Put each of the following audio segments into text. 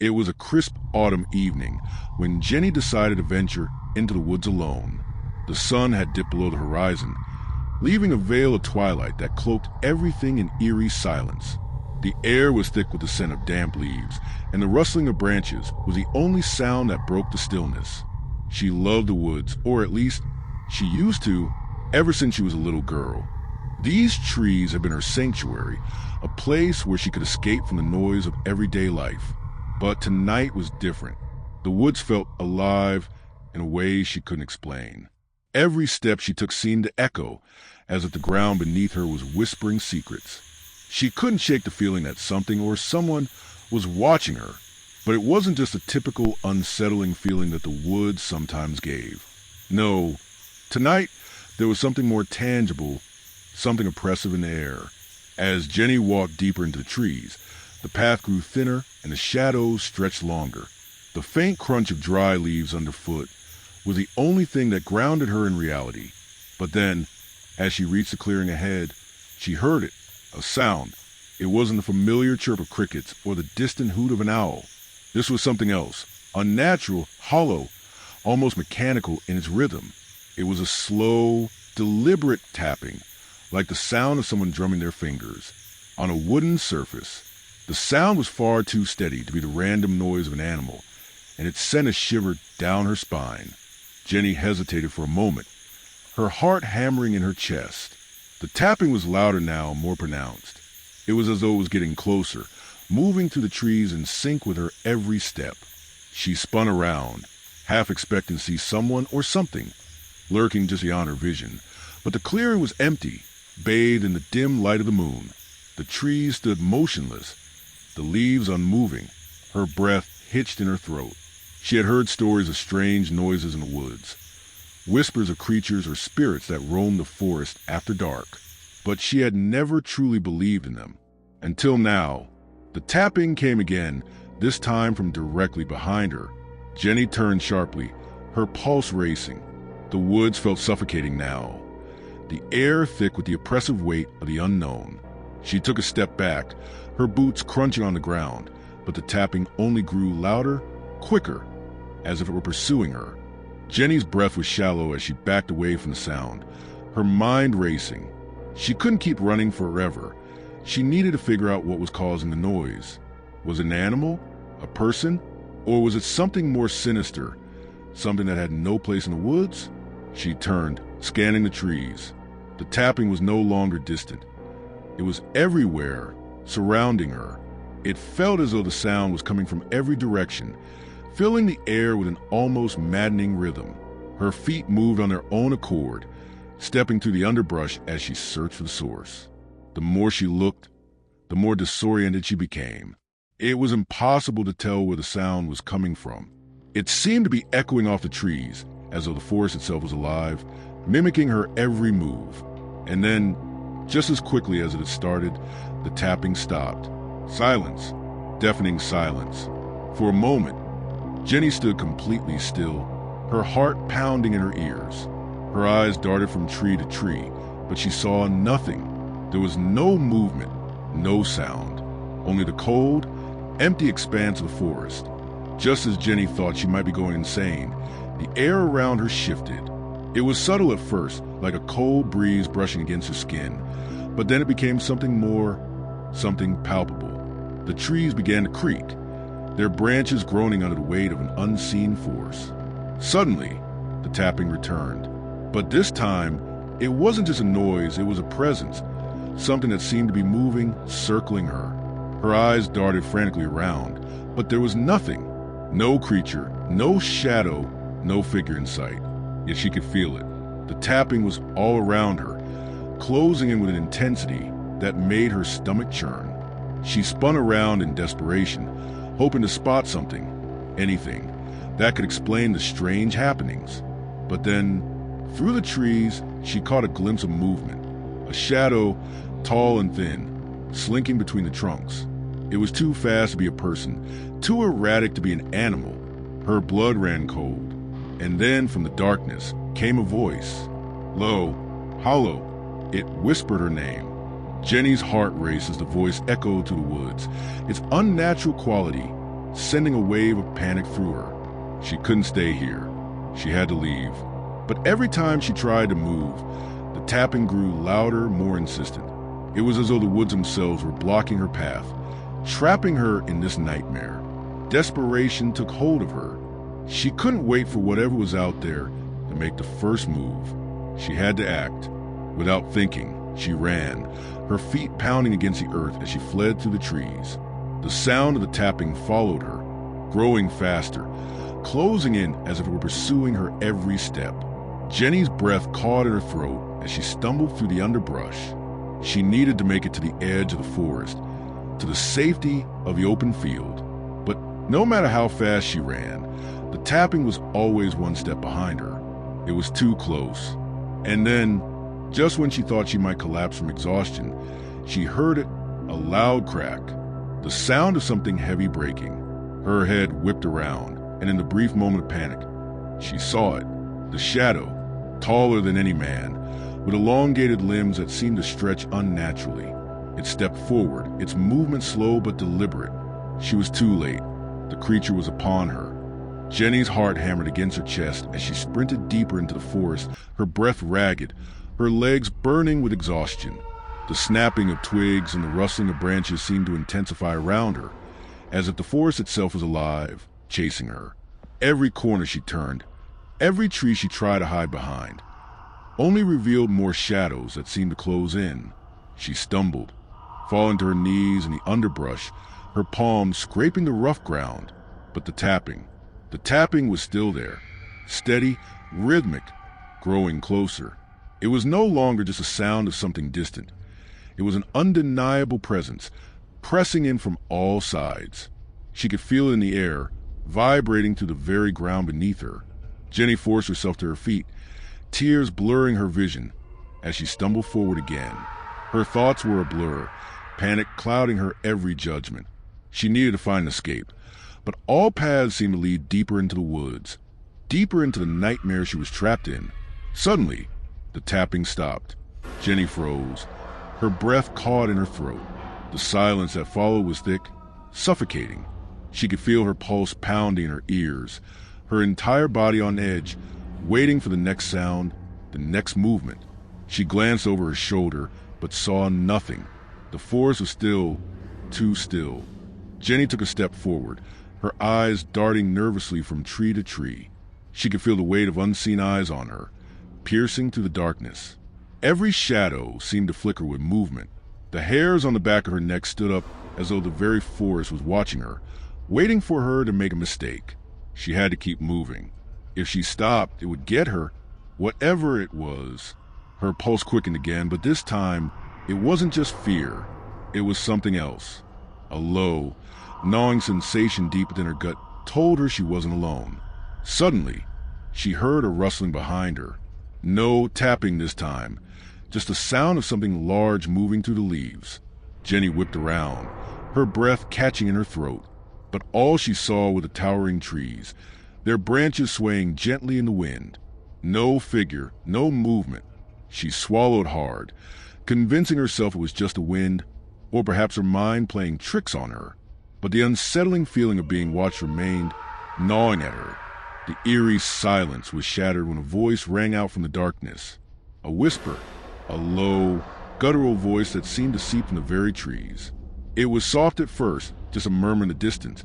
It was a crisp autumn evening when Jenny decided to venture into the woods alone. The sun had dipped below the horizon, leaving a veil of twilight that cloaked everything in eerie silence. The air was thick with the scent of damp leaves, and the rustling of branches was the only sound that broke the stillness. She loved the woods, or at least she used to, ever since she was a little girl. These trees had been her sanctuary, a place where she could escape from the noise of everyday life. But tonight was different. The woods felt alive in a way she couldn't explain. Every step she took seemed to echo, as if the ground beneath her was whispering secrets. She couldn't shake the feeling that something or someone was watching her, but it wasn't just a typical unsettling feeling that the woods sometimes gave. No, tonight there was something more tangible, something oppressive in the air. As Jenny walked deeper into the trees, the path grew thinner and the shadows stretched longer. The faint crunch of dry leaves underfoot was the only thing that grounded her in reality. But then, as she reached the clearing ahead, she heard it, a sound. It wasn't the familiar chirp of crickets or the distant hoot of an owl. This was something else, unnatural, hollow, almost mechanical in its rhythm. It was a slow, deliberate tapping, like the sound of someone drumming their fingers on a wooden surface. The sound was far too steady to be the random noise of an animal, and it sent a shiver down her spine. Jenny hesitated for a moment, her heart hammering in her chest. The tapping was louder now, more pronounced. It was as though it was getting closer, moving through the trees in sync with her every step. She spun around, half expecting to see someone or something lurking just beyond her vision. But the clearing was empty, bathed in the dim light of the moon. The trees stood motionless, the leaves unmoving, her breath hitched in her throat. She had heard stories of strange noises in the woods, whispers of creatures or spirits that roamed the forest after dark, but she had never truly believed in them. Until now. The tapping came again, this time from directly behind her. Jenny turned sharply, her pulse racing. The woods felt suffocating now, the air thick with the oppressive weight of the unknown. She took a step back, her boots crunching on the ground, but the tapping only grew louder, quicker, as if it were pursuing her. Jenny's breath was shallow as she backed away from the sound, her mind racing. She couldn't keep running forever. She needed to figure out what was causing the noise. Was it an animal, a person, or was it something more sinister, something that had no place in the woods? She turned, scanning the trees. The tapping was no longer distant. It was everywhere, surrounding her. It felt as though the sound was coming from every direction, filling the air with an almost maddening rhythm. Her feet moved on their own accord, stepping through the underbrush as she searched for the source. The more she looked, the more disoriented she became. It was impossible to tell where the sound was coming from. It seemed to be echoing off the trees, as though the forest itself was alive, mimicking her every move. And then, just as quickly as it had started, the tapping stopped. Silence, deafening silence. For a moment, Jenny stood completely still, her heart pounding in her ears. Her eyes darted from tree to tree, but she saw nothing. There was no movement, no sound, only the cold, empty expanse of the forest. Just as Jenny thought she might be going insane, the air around her shifted. It was subtle at first, like a cold breeze brushing against her skin, but then it became something more, something palpable. The trees began to creak, their branches groaning under the weight of an unseen force. Suddenly, the tapping returned. But this time, it wasn't just a noise, it was a presence, something that seemed to be moving, circling her. Her eyes darted frantically around, but there was nothing. No creature, no shadow, no figure in sight. Yet she could feel it. The tapping was all around her, closing in with an intensity that made her stomach churn. She spun around in desperation, hoping to spot something, anything, that could explain the strange happenings. But then, through the trees, she caught a glimpse of movement, a shadow, tall and thin, slinking between the trunks. It was too fast to be a person, too erratic to be an animal. Her blood ran cold. And then, from the darkness, came a voice. Low, hollow, it whispered her name. Jenny's heart raced as the voice echoed through the woods, its unnatural quality sending a wave of panic through her. She couldn't stay here. She had to leave. But every time she tried to move, the tapping grew louder, more insistent. It was as though the woods themselves were blocking her path, trapping her in this nightmare. Desperation took hold of her. She couldn't wait for whatever was out there to make the first move. She had to act. Without thinking, she ran, her feet pounding against the earth as she fled through the trees. The sound of the tapping followed her, growing faster, closing in as if it were pursuing her every step. Jenny's breath caught in her throat as she stumbled through the underbrush. She needed to make it to the edge of the forest, to the safety of the open field. But no matter how fast she ran, the tapping was always one step behind her. It was too close. And then, just when she thought she might collapse from exhaustion, she heard it, a loud crack, the sound of something heavy breaking. Her head whipped around, and in the brief moment of panic, she saw it, the shadow, taller than any man, with elongated limbs that seemed to stretch unnaturally. It stepped forward, its movement slow but deliberate. She was too late. The creature was upon her. Jenny's heart hammered against her chest as she sprinted deeper into the forest, her breath ragged, her legs burning with exhaustion. The snapping of twigs and the rustling of branches seemed to intensify around her, as if the forest itself was alive, chasing her. Every corner she turned, every tree she tried to hide behind, only revealed more shadows that seemed to close in. She stumbled, falling to her knees in the underbrush, her palms scraping the rough ground. But the tapping was still there, steady, rhythmic, growing closer. It was no longer just a sound of something distant. It was an undeniable presence, pressing in from all sides. She could feel it in the air, vibrating through the very ground beneath her. Jenny forced herself to her feet, tears blurring her vision as she stumbled forward again. Her thoughts were a blur, panic clouding her every judgment. She needed to find an escape, but all paths seemed to lead deeper into the woods, deeper into the nightmare she was trapped in. Suddenly, the tapping stopped. Jenny froze, her breath caught in her throat. The silence that followed was thick, suffocating. She could feel her pulse pounding in her ears, her entire body on edge, waiting for the next sound, the next movement. She glanced over her shoulder, but saw nothing. The forest was still, too still. Jenny took a step forward, her eyes darting nervously from tree to tree. She could feel the weight of unseen eyes on her, piercing through the darkness. Every shadow seemed to flicker with movement. The hairs on the back of her neck stood up as though the very forest was watching her, waiting for her to make a mistake. She had to keep moving. If she stopped, it would get her, whatever it was. Her pulse quickened again, but this time, it wasn't just fear. It was something else. A low, gnawing sensation deep within her gut told her she wasn't alone. Suddenly, she heard a rustling behind her. No tapping this time, just the sound of something large moving through the leaves. Jenny whipped around, her breath catching in her throat. But all she saw were the towering trees, their branches swaying gently in the wind. No figure, no movement. She swallowed hard, convincing herself it was just the wind, or perhaps her mind playing tricks on her. But the unsettling feeling of being watched remained, gnawing at her. The eerie silence was shattered when a voice rang out from the darkness. A whisper, a low, guttural voice that seemed to seep from the very trees. It was soft at first, just a murmur in the distance,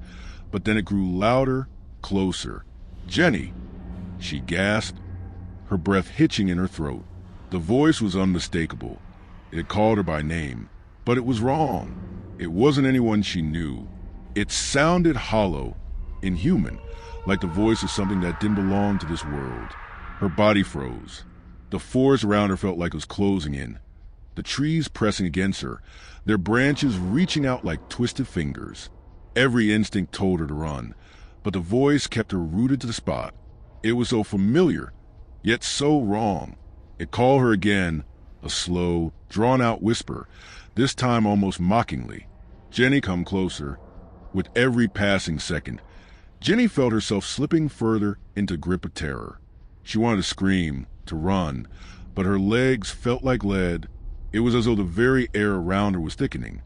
but then it grew louder, closer. "Jenny!" She gasped, her breath hitching in her throat. The voice was unmistakable. It had called her by name, but it was wrong. It wasn't anyone she knew. It sounded hollow, inhuman, like the voice of something that didn't belong to this world. Her body froze. The forest around her felt like it was closing in, the trees pressing against her, their branches reaching out like twisted fingers. Every instinct told her to run, but the voice kept her rooted to the spot. It was so familiar, yet so wrong. It called her again, a slow, drawn-out whisper, this time almost mockingly. "Jenny, come closer." With every passing second, Jenny felt herself slipping further into grip of terror. She wanted to scream, to run, but her legs felt like lead. It was as though the very air around her was thickening,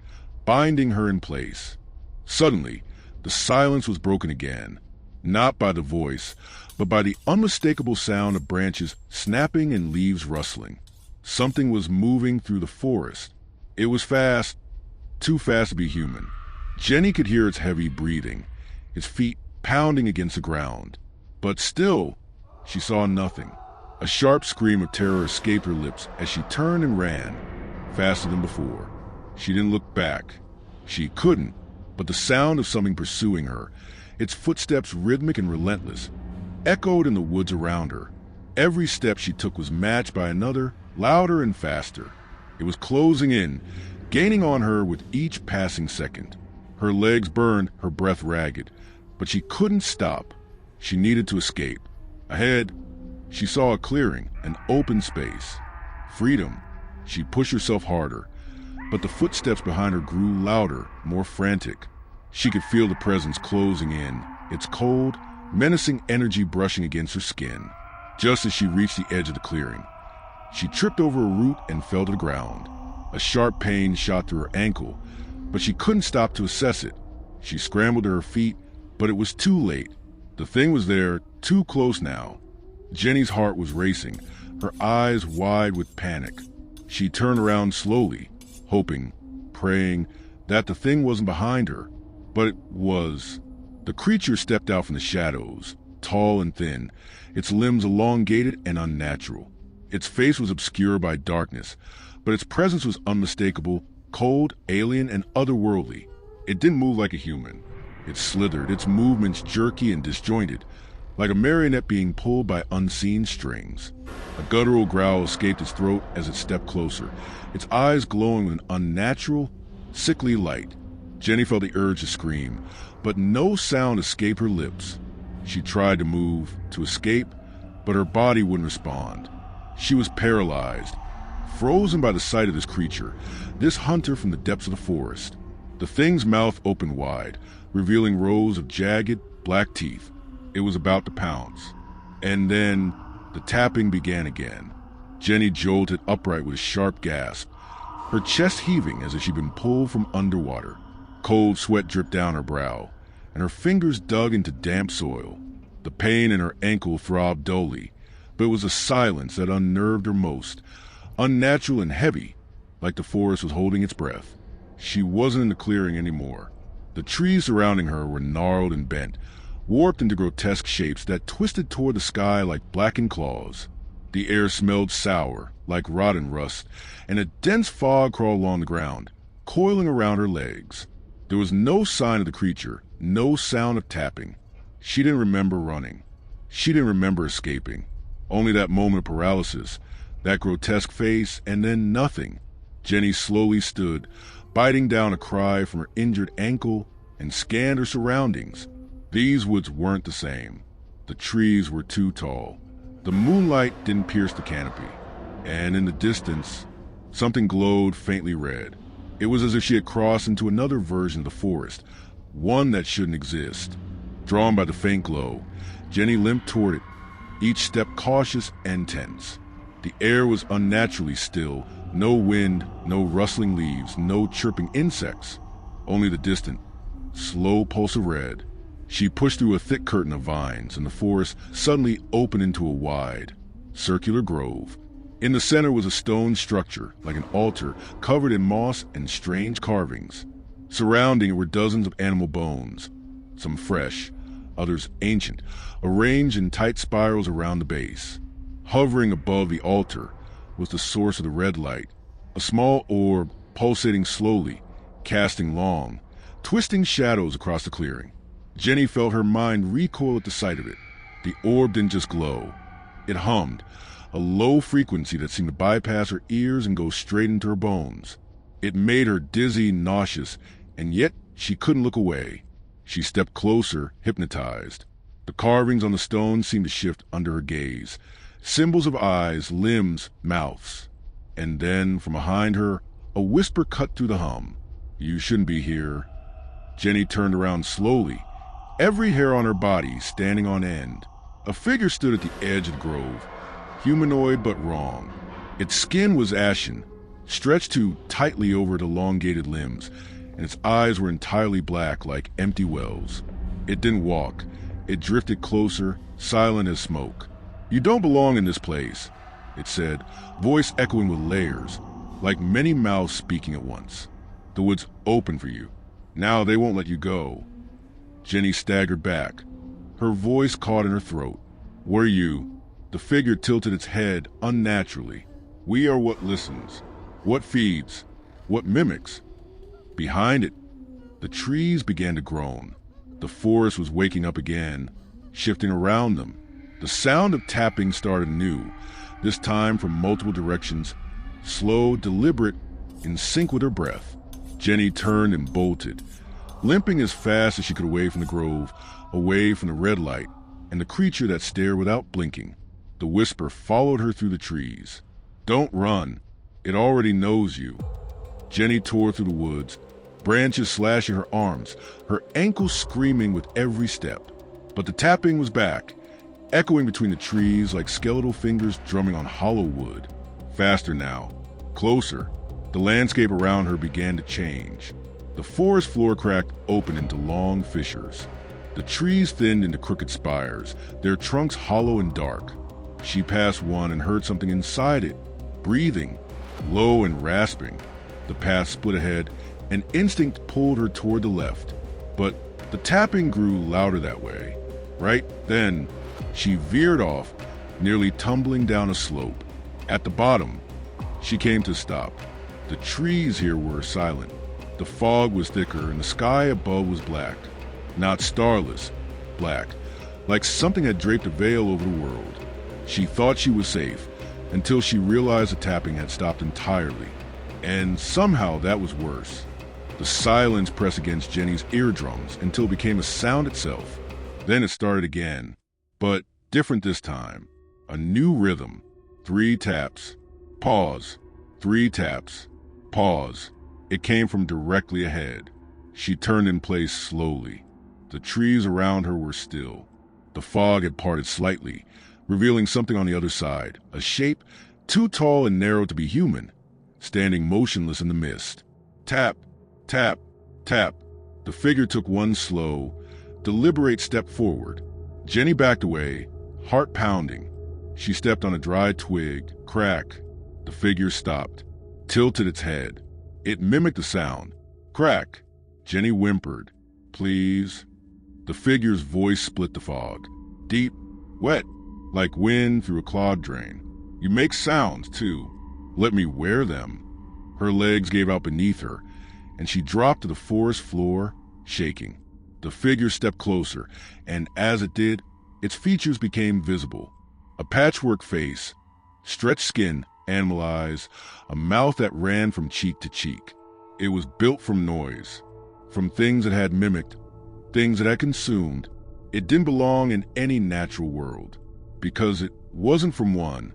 binding her in place. Suddenly, The silence was broken again, not by the voice, but by the unmistakable sound of branches snapping and leaves rustling. Something was moving through the forest. It was fast, too fast to be human. Jenny could hear its heavy breathing, its feet pounding against the ground. But still, she saw nothing. A sharp scream of terror escaped her lips as she turned and ran, faster than before. She didn't look back. She couldn't, but the sound of something pursuing her, its footsteps rhythmic and relentless, echoed in the woods around her. Every step she took was matched by another, louder and faster. It was closing in, gaining on her with each passing second. Her legs burned, her breath ragged, but she couldn't stop. She needed to escape. Ahead, she saw a clearing, an open space. Freedom. She pushed herself harder, but the footsteps behind her grew louder, more frantic. She could feel the presence closing in, its cold, menacing energy brushing against her skin. Just as she reached the edge of the clearing, she tripped over a root and fell to the ground. A sharp pain shot through her ankle, but she couldn't stop to assess it. She scrambled to her feet, but it was too late. The thing was there, too close now. Jenny's heart was racing, her eyes wide with panic. She turned around slowly, hoping, praying, that the thing wasn't behind her. But it was. The creature stepped out from the shadows, tall and thin, its limbs elongated and unnatural. Its face was obscured by darkness, but its presence was unmistakable, cold, alien, and otherworldly. It didn't move like a human. It slithered, its movements jerky and disjointed, like a marionette being pulled by unseen strings. A guttural growl escaped its throat as it stepped closer, its eyes glowing with an unnatural, sickly light. Jenny felt the urge to scream, but no sound escaped her lips. She tried to move, to escape, but her body wouldn't respond. She was paralyzed, frozen by the sight of this creature, this hunter from the depths of the forest. The thing's mouth opened wide, revealing rows of jagged, black teeth. It was about to pounce. And then the tapping began again. Jenny jolted upright with a sharp gasp, her chest heaving as if she'd been pulled from underwater. Cold sweat dripped down her brow, and her fingers dug into damp soil. The pain in her ankle throbbed dully, but it was a silence that unnerved her most, unnatural and heavy, like the forest was holding its breath. She wasn't in the clearing anymore. The trees surrounding her were gnarled and bent, warped into grotesque shapes that twisted toward the sky like blackened claws. The air smelled sour, like rotten rust, and a dense fog crawled along the ground, coiling around her legs. There was no sign of the creature, no sound of tapping. She didn't remember running. She didn't remember escaping. Only that moment of paralysis, that grotesque face, and then nothing. Jenny slowly stood, biting down a cry from her injured ankle, and scanned her surroundings. These woods weren't the same. The trees were too tall. The moonlight didn't pierce the canopy. And in the distance, something glowed faintly red. It was as if she had crossed into another version of the forest, one that shouldn't exist. Drawn by the faint glow, Jenny limped toward it, each step cautious and tense. The air was unnaturally still, no wind, no rustling leaves, no chirping insects, only the distant, slow pulse of red. She pushed through a thick curtain of vines, and the forest suddenly opened into a wide, circular grove. In the center was a stone structure, like an altar, covered in moss and strange carvings. Surrounding it were dozens of animal bones, some fresh, others ancient, arranged in tight spirals around the base. Hovering above the altar was the source of the red light, a small orb pulsating slowly, casting long, twisting shadows across the clearing. Jenny felt her mind recoil at the sight of it. The orb didn't just glow. It hummed, a low frequency that seemed to bypass her ears and go straight into her bones. It made her dizzy, nauseous, and yet she couldn't look away. She stepped closer, hypnotized. The carvings on the stone seemed to shift under her gaze, symbols of eyes, limbs, mouths. And then, from behind her, a whisper cut through the hum. "You shouldn't be here." Jenny turned around slowly, every hair on her body standing on end. A figure stood at the edge of the grove, humanoid but wrong. Its skin was ashen, stretched too tightly over its elongated limbs, and its eyes were entirely black like empty wells. It didn't walk. It drifted closer, silent as smoke. "You don't belong in this place," it said, voice echoing with layers, like many mouths speaking at once. "The wood's open for you. Now they won't let you go." Jenny staggered back. Her voice caught in her throat. "Were you?" The figure tilted its head unnaturally. "We are what listens, what feeds, what mimics." Behind it, the trees began to groan. The forest was waking up again, shifting around them. The sound of tapping started anew, this time from multiple directions, slow, deliberate, in sync with her breath. Jenny turned and bolted, limping as fast as she could away from the grove, away from the red light, and the creature that stared without blinking. The whisper followed her through the trees. "Don't run. It already knows you." Jenny tore through the woods, branches slashing her arms, her ankles screaming with every step. But the tapping was back, echoing between the trees like skeletal fingers drumming on hollow wood. Faster now, closer. The landscape around her began to change. The forest floor cracked open into long fissures. The trees thinned into crooked spires, their trunks hollow and dark. She passed one and heard something inside it, breathing, low and rasping. The path split ahead, and instinct pulled her toward the left. But the tapping grew louder that way. Right then, she veered off, nearly tumbling down a slope. At the bottom, she came to a stop. The trees here were silent. The fog was thicker, and the sky above was black. Not starless, black, like something had draped a veil over the world. She thought she was safe, until she realized the tapping had stopped entirely. And somehow that was worse. The silence pressed against Jenny's eardrums until it became a sound itself. Then it started again, but different this time. A new rhythm. 3 taps. Pause. 3 taps. Pause. It came from directly ahead. She turned in place slowly. The trees around her were still. The fog had parted slightly, revealing something on the other side, a shape too tall and narrow to be human, standing motionless in the mist. Tap, tap, tap. The figure took one slow, deliberate step forward. Jenny backed away, heart pounding. She stepped on a dry twig. Crack. The figure stopped, tilted its head. It mimicked the sound. Crack. Jenny whimpered. "Please." The figure's voice split the fog. Deep, wet, like wind through a clogged drain. "You make sounds, too. Let me wear them." Her legs gave out beneath her, and she dropped to the forest floor, shaking. The figure stepped closer, and as it did, its features became visible. A patchwork face, stretched skin, animal eyes, a mouth that ran from cheek to cheek. It was built from noise, from things it had mimicked, things it had consumed. It didn't belong in any natural world, because it wasn't from one.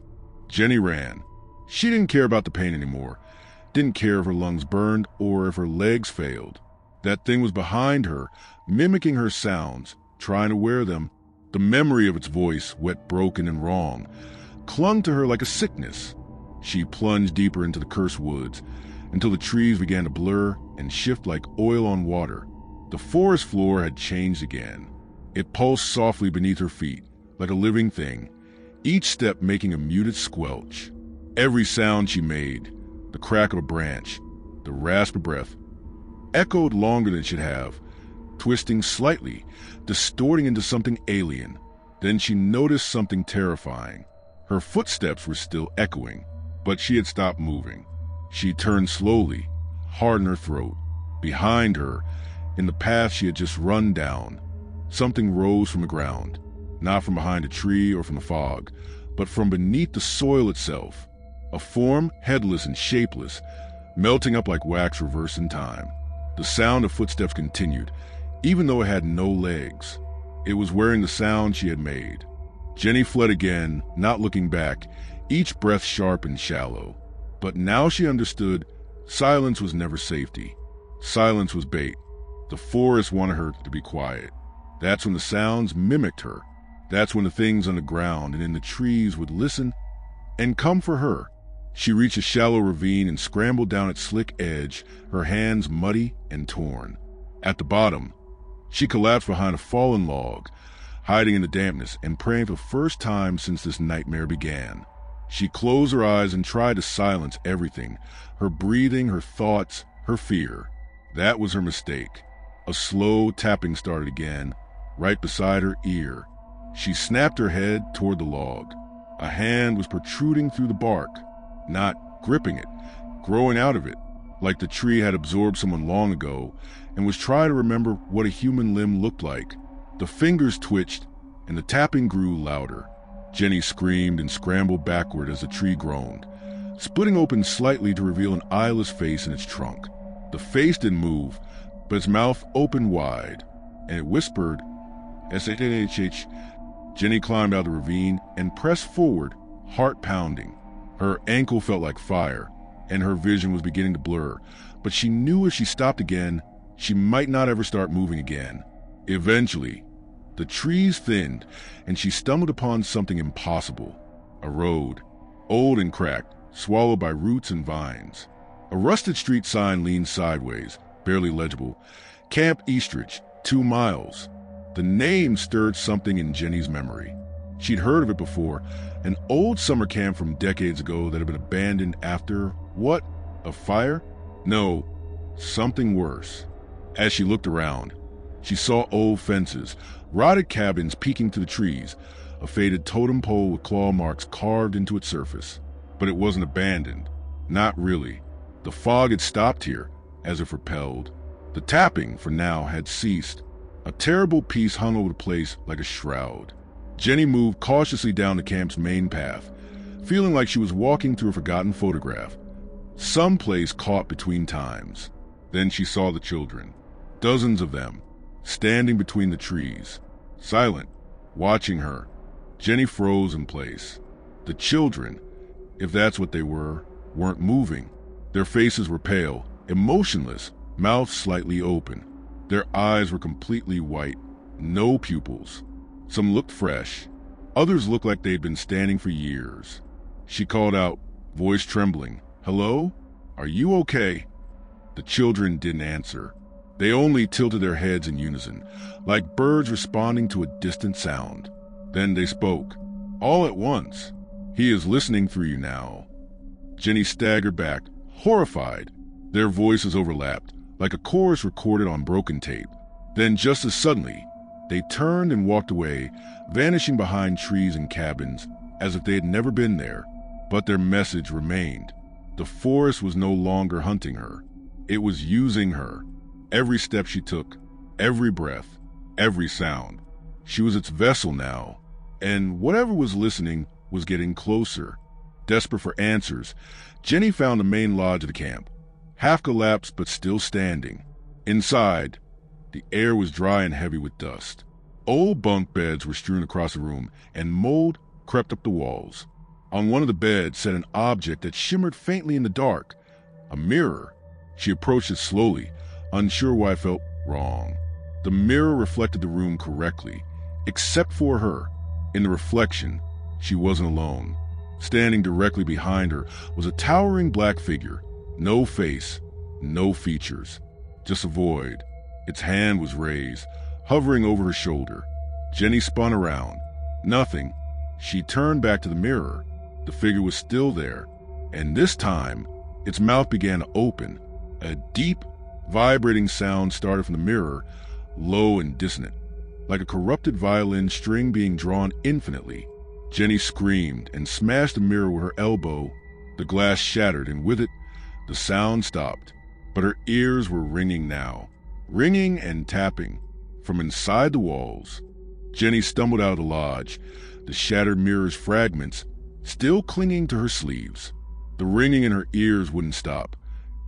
Jenny ran. She didn't care about the pain anymore, didn't care if her lungs burned or if her legs failed. That thing was behind her, mimicking her sounds, trying to wear them. The memory of its voice, wet, broken, and wrong, clung to her like a sickness. She plunged deeper into the cursed woods until the trees began to blur and shift like oil on water. The forest floor had changed again. It pulsed softly beneath her feet, like a living thing, each step making a muted squelch. Every sound she made, the crack of a branch, the rasp of breath, echoed longer than it should have, twisting slightly, distorting into something alien. Then she noticed something terrifying. Her footsteps were still echoing, but she had stopped moving. She turned slowly, hard in her throat. Behind her, in the path she had just run down, something rose from the ground, not from behind a tree or from the fog, but from beneath the soil itself. A form, headless and shapeless, melting up like wax reversed in time. The sound of footsteps continued, even though it had no legs. It was wearing the sound she had made. Jenny fled again, not looking back, each breath sharp and shallow. But now she understood silence was never safety. Silence was bait. The forest wanted her to be quiet. That's when the sounds mimicked her. That's when the things on the ground and in the trees would listen and come for her. She reached a shallow ravine and scrambled down its slick edge, her hands muddy and torn. At the bottom, she collapsed behind a fallen log, hiding in the dampness and praying for the first time since this nightmare began. She closed her eyes and tried to silence everything, her breathing, her thoughts, her fear. That was her mistake. A slow tapping started again, right beside her ear. She snapped her head toward the log. A hand was protruding through the bark, not gripping it, growing out of it, like the tree had absorbed someone long ago and was trying to remember what a human limb looked like. The fingers twitched and the tapping grew louder. Jenny screamed and scrambled backward as the tree groaned, splitting open slightly to reveal an eyeless face in its trunk. The face didn't move, but its mouth opened wide, and it whispered, "S-H-H-H." Jenny climbed out of the ravine and pressed forward, heart pounding. Her ankle felt like fire, and her vision was beginning to blur, but she knew if she stopped again, she might not ever start moving again. Eventually, the trees thinned, and she stumbled upon something impossible. A road, old and cracked, swallowed by roots and vines. A rusted street sign leaned sideways, barely legible. Camp Eastridge, 2 miles. The name stirred something in Jenny's memory. She'd heard of it before, an old summer camp from decades ago that had been abandoned after, what, a fire? No, something worse. As she looked around, she saw old fences, rotted cabins peeking through the trees, a faded totem pole with claw marks carved into its surface. But it wasn't abandoned. Not really. The fog had stopped here, as if repelled. The tapping, for now, had ceased. A terrible peace hung over the place like a shroud. Jenny moved cautiously down the camp's main path, feeling like she was walking through a forgotten photograph, someplace caught between times. Then she saw the children, dozens of them, standing between the trees, silent, watching her. Jenny froze in place. The children, if that's what they were, weren't moving. Their faces were pale, emotionless, mouths slightly open. Their eyes were completely white, no pupils. Some looked fresh. Others looked like they'd been standing for years. She called out, voice trembling, "Hello? Are you okay?" The children didn't answer. They only tilted their heads in unison, like birds responding to a distant sound. Then they spoke, all at once. "He is listening through you now." Jenny staggered back, horrified. Their voices overlapped, like a chorus recorded on broken tape. Then just as suddenly, they turned and walked away, vanishing behind trees and cabins, as if they had never been there. But their message remained. The forest was no longer hunting her. It was using her. Every step she took, every breath, every sound. She was its vessel now, and whatever was listening was getting closer. Desperate for answers, Jenny found the main lodge of the camp, half collapsed but still standing. Inside, the air was dry and heavy with dust. Old bunk beds were strewn across the room, and mold crept up the walls. On one of the beds sat an object that shimmered faintly in the dark, a mirror. She approached it slowly, unsure why it felt wrong. The mirror reflected the room correctly, except for her. In the reflection, she wasn't alone. Standing directly behind her was a towering black figure. No face, no features, just a void. Its hand was raised, hovering over her shoulder. Jenny spun around. Nothing. She turned back to the mirror. The figure was still there, and this time, its mouth began to open. A deep, vibrating sound started from the mirror, low and dissonant, like a corrupted violin string being drawn infinitely. Jenny screamed and smashed the mirror with her elbow. The glass shattered, and with it, the sound stopped. But her ears were ringing now, ringing and tapping from inside the walls. Jenny stumbled out of the lodge, the shattered mirror's fragments still clinging to her sleeves. The ringing in her ears wouldn't stop.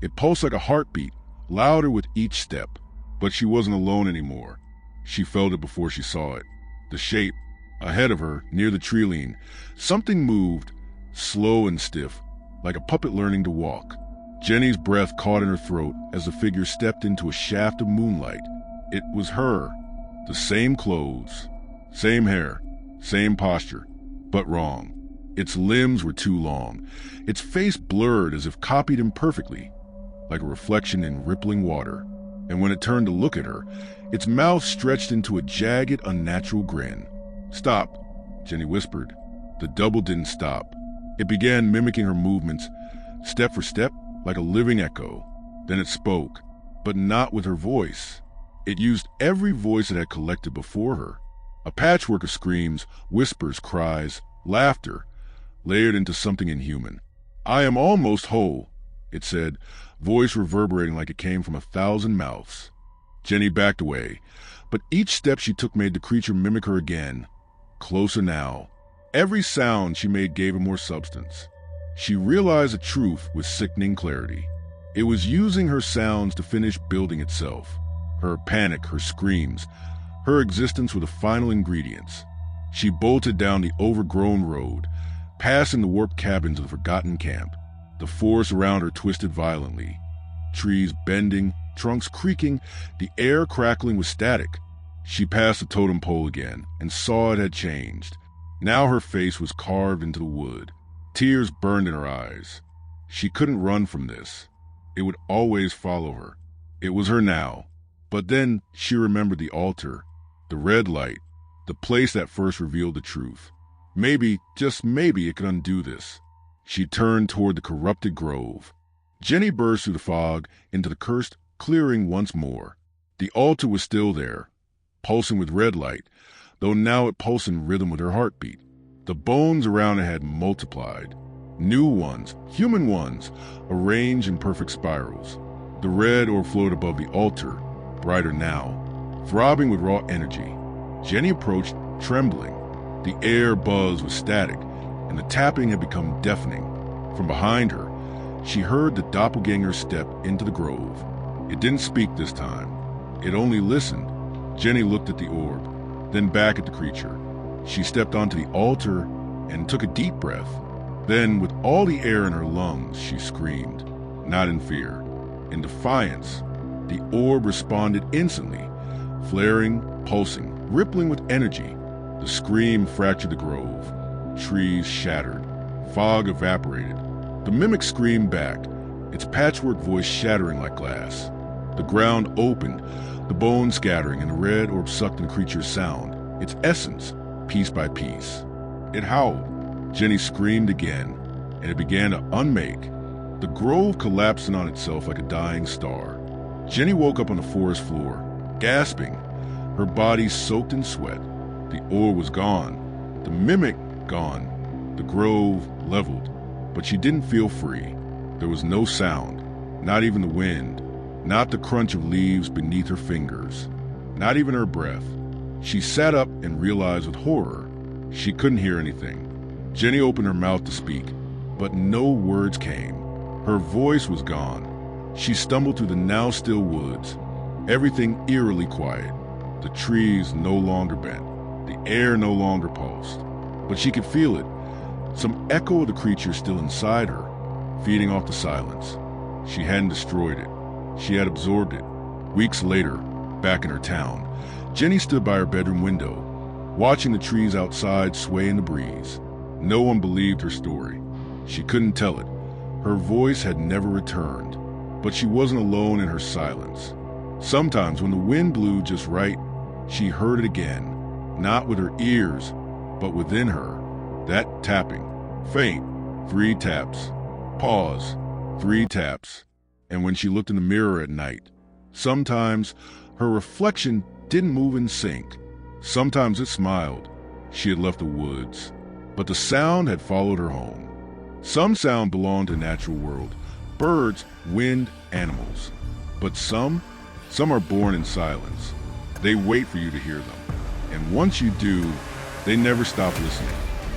It pulsed like a heartbeat, louder with each step. But she wasn't alone anymore. She felt it before she saw it. The shape, ahead of her, near the tree lean, something moved, slow and stiff, like a puppet learning to walk. Jenny's breath caught in her throat as the figure stepped into a shaft of moonlight. It was her. The same clothes, same hair, same posture, but wrong. Its limbs were too long, its face blurred as if copied imperfectly, like a reflection in rippling water. And when it turned to look at her, its mouth stretched into a jagged, unnatural grin. "Stop," Jenny whispered. The double didn't stop. It began mimicking her movements, step for step, like a living echo. Then it spoke, but not with her voice. It used every voice it had collected before her. A patchwork of screams, whispers, cries, laughter, layered into something inhuman. "I am almost whole," it said, voice reverberating like it came from 1,000 mouths. Jenny backed away, but each step she took made the creature mimic her again. Closer now. Every sound she made gave her more substance. She realized the truth with sickening clarity. It was using her sounds to finish building itself. Her panic, her screams, her existence were the final ingredients. She bolted down the overgrown road, passing the warped cabins of the forgotten camp. The forest around her twisted violently. Trees bending, trunks creaking, the air crackling with static. She passed the totem pole again and saw it had changed. Now her face was carved into the wood. Tears burned in her eyes. She couldn't run from this. It would always follow her. It was her now. But then she remembered the altar, the red light, the place that first revealed the truth. Maybe, just maybe, it could undo this. She turned toward the corrupted grove. Jenny burst through the fog into the cursed clearing once more. The altar was still there, pulsing with red light, though now it pulsed in rhythm with her heartbeat. The bones around it had multiplied. New ones, human ones, arranged in perfect spirals. The red overflowed above the altar, brighter now, throbbing with raw energy. Jenny approached, trembling. The air buzzed with static, and the tapping had become deafening. From behind her, she heard the doppelganger step into the grove. It didn't speak this time. It only listened. Jenny looked at the orb, then back at the creature. She stepped onto the altar and took a deep breath. Then, with all the air in her lungs, she screamed, not in fear, in defiance. The orb responded instantly, flaring, pulsing, rippling with energy. The scream fractured the grove. Trees shattered. Fog evaporated. The mimic screamed back, its patchwork voice shattering like glass. The ground opened, the bones scattering, and the red orb sucked in the creature's sound, its essence, piece by piece. It howled. Jenny screamed again, and it began to unmake. The grove collapsing on itself like a dying star. Jenny woke up on the forest floor, gasping, her body soaked in sweat. The orb was gone, the mimic gone, the grove leveled, but she didn't feel free. There was no sound, not even the wind, not the crunch of leaves beneath her fingers, not even her breath. She sat up and realized with horror she couldn't hear anything. Jenny opened her mouth to speak, but no words came. Her voice was gone. She stumbled through the now still woods, everything eerily quiet. The trees no longer bent, the air no longer pulsed, but she could feel it, some echo of the creature still inside her, feeding off the silence. She hadn't destroyed it. She had absorbed it. Weeks later, back in her town, Jenny stood by her bedroom window, watching the trees outside sway in the breeze. No one believed her story. She couldn't tell it. Her voice had never returned, but she wasn't alone in her silence. Sometimes when the wind blew just right, she heard it again, not with her ears, but within her. That tapping, faint, 3 taps, pause, 3 taps. And when she looked in the mirror at night, sometimes her reflection didn't move in sync. Sometimes it smiled. She had left the woods, but the sound had followed her home. Some sound belonged to the natural world, birds, wind, animals. But some are born in silence. They wait for you to hear them. And once you do, they never stop listening.